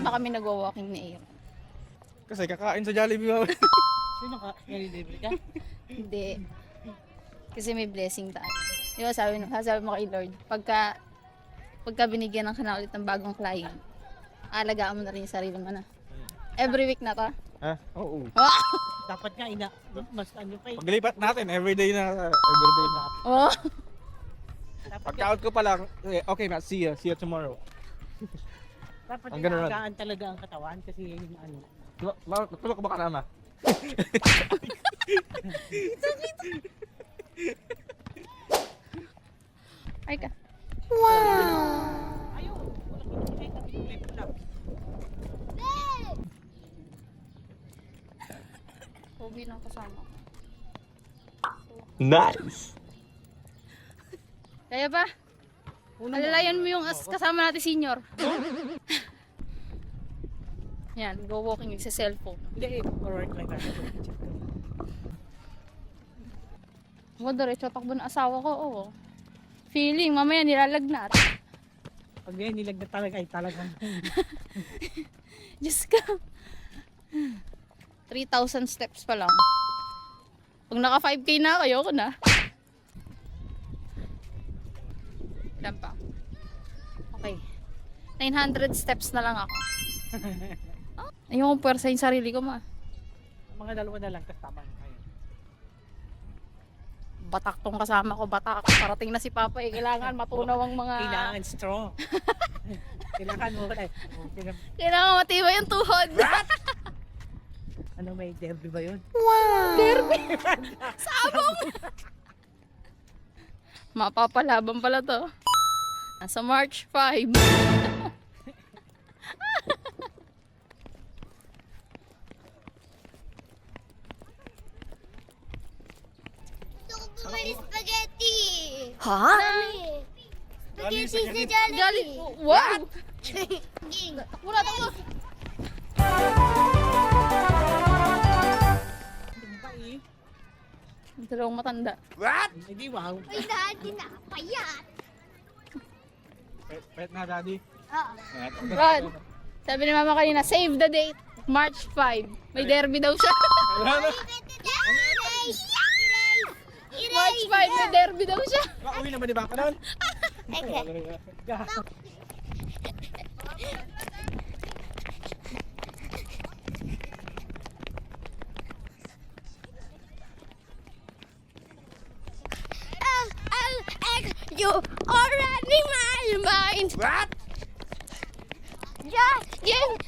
ba kami nagwa-walking ni Aaron? Kasi kakain sa Jollibee ba? Sino ka? Nalilibre ka? Hindi. Kasi may blessing tayo. Di ba sabi mo kay Lord, pagka binigyan ng ka na ulit ng bagong client, alagaan mo na rin yung sarili mo na. Every week na to? Ha? Oo. Oh! Dapat nga mas ano pa eh. Paglipat natin, everyday na. Everyday na. Oh! Dapat Pagka-out ko pa lang, okay na, see ya tomorrow. Dapat Ang ganun inaagahan talaga ang katawan kasi yung ano. Tulog ka ba ka na? Ay ka. Ayaw! Walang pinipili lang. Pogi ng kasama ko. Nice! Kaya ba? Alalayan mo yung kasama natin senior. Yan, go walking sa cellphone. Hindi, forward lang tayo. Mo diretso takbo ng asawa ko, oo. Feeling, mamaya nilalagnat. Pag yan, nilagnat talaga ay talagang. Diyos ka. 3,000 steps pa lang. Pag naka 5K na, ayoko na. Ilan pa? Okay. 900 steps na lang ako. Ayoko puwersa yung sarili ko, ma. Mga dalawa na lang, tas tama na kayo. Batak tong kasama ko, batak. Parating na si Papa eh. Kailangan matunaw ang mga... Kailangan strong. Kailangan mo na. Kailangan matibay yung tuhod. Ano, may derby ba yun? Derby! Sabong! Mapapalaban pala to. Nasa March 5. Gusto ko bumili spaghetti! Ha? Spaghetti sa Jollibee! Galit. Wow! Ging! Wala tayo. Hindi ba eh? Dalawang matanda. Hindi, wow. Ay, daddy na! Payat! Pet na, daddy. Oo. Rod, sabi ni mama kanina, save the date. March 5. May derby daw siya. Erase! March 5, may derby daw siya. Uwi naman di ba ka nun? You already my mind! What? Yeah, yeah,